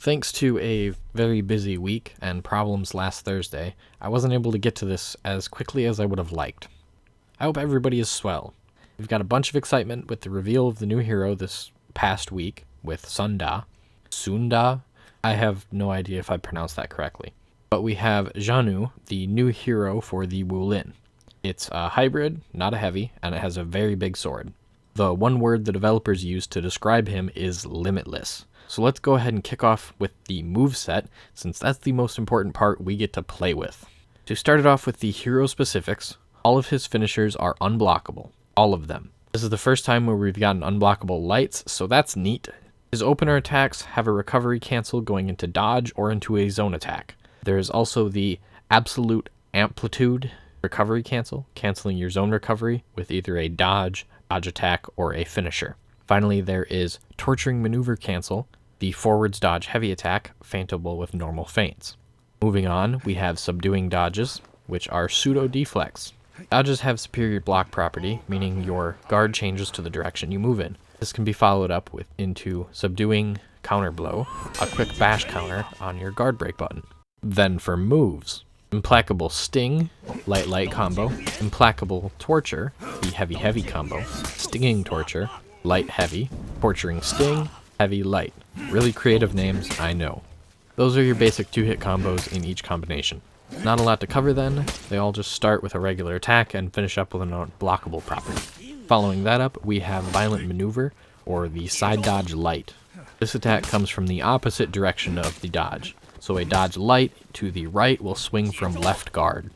Thanks to a very busy week and problems last Thursday, I wasn't able to get to this as quickly as I would have liked. I hope everybody is swell. We've got a bunch of excitement with the reveal of the new hero this past week with Sunda. I have no idea if I pronounced that correctly. But we have Zhanhu, the new hero for the QILIN. It's a hybrid, not a heavy, and it has a very big sword. The one word the developers used to describe him is limitless. So let's go ahead and kick off with the moveset, since that's the most important part we get to play with. To start it off with the hero specifics, all of his finishers are unblockable. All of them. This is the first time where we've gotten unblockable lights, so that's neat. His opener attacks have a recovery cancel going into dodge or into a zone attack. There is also the absolute amplitude recovery cancel, canceling your zone recovery with either a dodge attack, or a finisher. Finally, there is torturing maneuver cancel, the forwards dodge heavy attack, feintable with normal feints. Moving on, we have subduing dodges, which are pseudo deflects. Dodges have superior block property, meaning your guard changes to the direction you move in. This can be followed up into subduing counter blow, a quick bash counter on your guard break button. Then for moves, implacable sting, light combo, implacable torture, the heavy combo, stinging torture, light heavy, torturing sting, heavy light. Really creative names, I know. Those are your basic 2-hit combos in each combination. Not a lot to cover then, they all just start with a regular attack and finish up with an unblockable property. Following that up, we have violent maneuver, or the side dodge light. This attack comes from the opposite direction of the dodge, so a dodge light to the right will swing from left guard.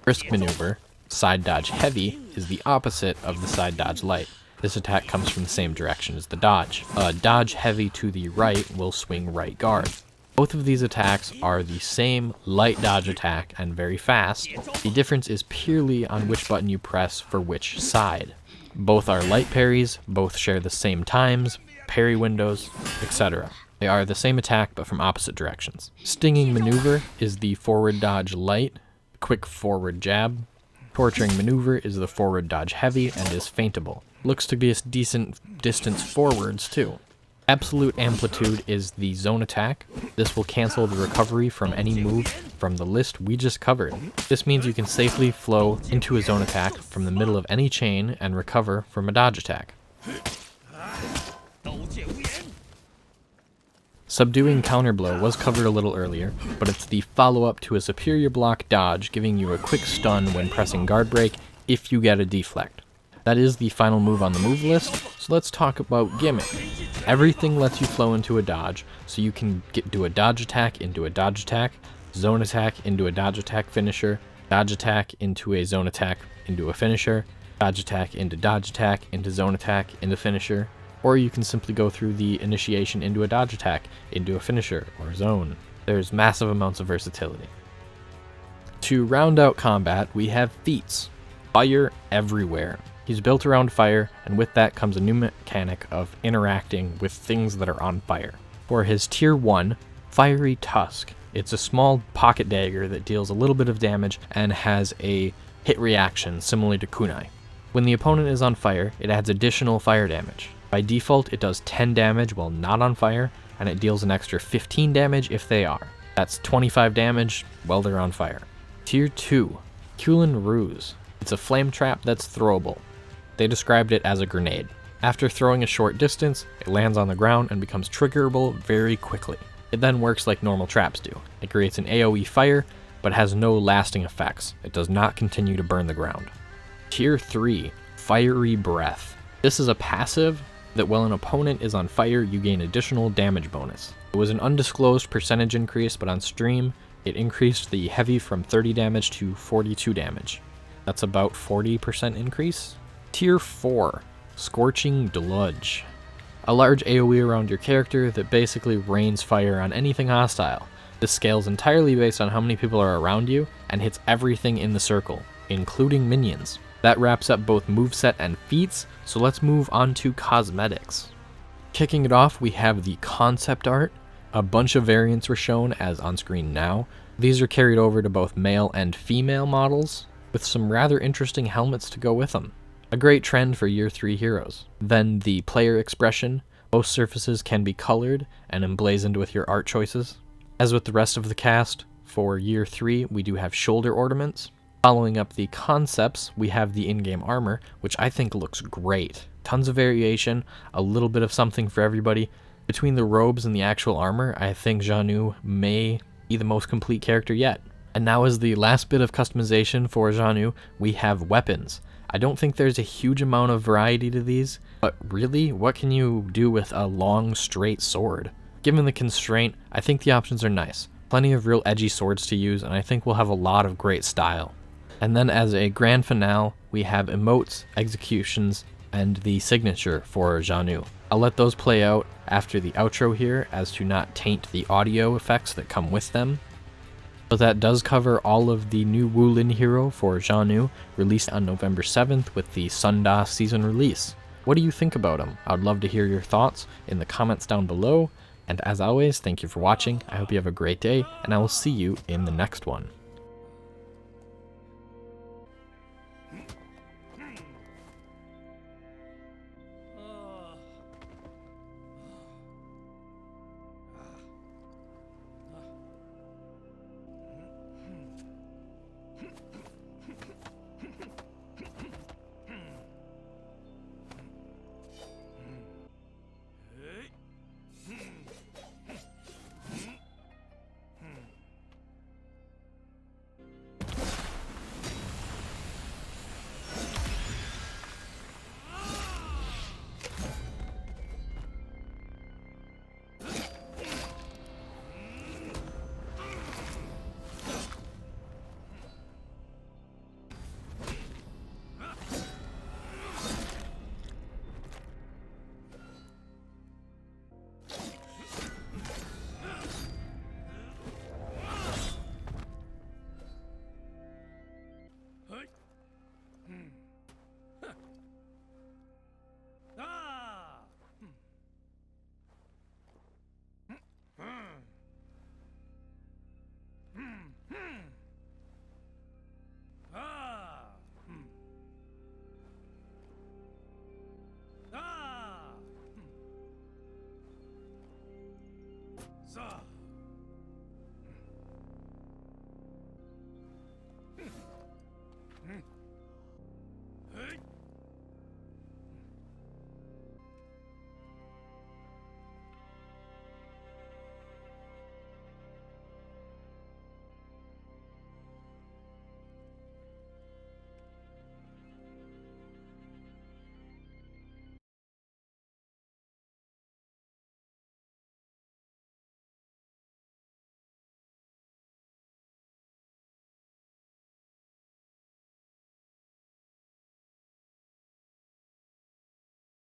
Brisk maneuver, side dodge heavy, is the opposite of the side dodge light. This attack comes from the same direction as the dodge. A dodge heavy to the right will swing right guard. Both of these attacks are the same light dodge attack and very fast. The difference is purely on which button you press for which side. Both are light parries, both share the same times, parry windows, etc. They are the same attack but from opposite directions. Stinging maneuver is the forward dodge light, quick forward jab. Torturing maneuver is the forward dodge heavy and is feintable. Looks to be a decent distance forwards too. Absolute amplitude is the zone attack. This will cancel the recovery from any move from the list we just covered. This means you can safely flow into a zone attack from the middle of any chain and recover from a dodge attack. Subduing counterblow was covered a little earlier, but it's the follow-up to a superior block dodge, giving you a quick stun when pressing guard break if you get a deflect. That is the final move on the move list, so let's talk about gimmick. Everything lets you flow into a dodge, so you can do a dodge attack into a dodge attack, zone attack into a dodge attack finisher, dodge attack into a zone attack into a finisher, dodge attack into zone attack into finisher, or you can simply go through the initiation into a dodge attack into a finisher or zone. There's massive amounts of versatility. To round out combat, we have feats. Fire everywhere. He's built around fire, and with that comes a new mechanic of interacting with things that are on fire. For his tier 1, Fiery Tusk, it's a small pocket dagger that deals a little bit of damage and has a hit reaction similar to kunai. When the opponent is on fire, it adds additional fire damage. By default, it does 10 damage while not on fire, and it deals an extra 15 damage if they are. That's 25 damage while they're on fire. Tier 2, QILIN RUSE. It's a flame trap that's throwable. They described it as a grenade. After throwing a short distance, it lands on the ground and becomes triggerable very quickly. It then works like normal traps do. It creates an AoE fire, but has no lasting effects. It does not continue to burn the ground. Tier 3, Fiery Breath. This is a passive that while an opponent is on fire, you gain additional damage bonus. It was an undisclosed percentage increase, but on stream, it increased the heavy from 30 damage to 42 damage. That's about 40% increase. Tier 4, Scorching DELUGE. A large AoE around your character that basically rains fire on anything hostile. This scales entirely based on how many people are around you and hits everything in the circle, including minions. That wraps up both moveset and feats, so let's move on to cosmetics. Kicking it off, we have the concept art. A bunch of variants were shown as on screen now. These are carried over to both male and female models, with some rather interesting helmets to go with them. A great trend for Year 3 heroes. Then the player expression. Most surfaces can be colored and emblazoned with your art choices. As with the rest of the cast, for year 3 we do have shoulder ornaments. Following up the concepts, we have the in-game armor, which I think looks great. Tons of variation, a little bit of something for everybody. Between the robes and the actual armor, I think Zhanhu may be the most complete character yet. And now as the last bit of customization for Zhanhu, we have weapons. I don't think there's a huge amount of variety to these, but really, what can you do with a long, straight sword? Given the constraint, I think the options are nice. Plenty of real edgy swords to use, and I think we'll have a lot of great style. And then as a grand finale, we have emotes, executions, and the signature for Zhanhu. I'll let those play out after the outro here as to not taint the audio effects that come with them. So that does cover all of the new QILIN hero for Zhanhu, released on November 7th with the Sundas season release. What do you think about him? I'd love to hear your thoughts in the comments down below. And as always, thank you for watching. I hope you have a great day, and I will see you in the next one.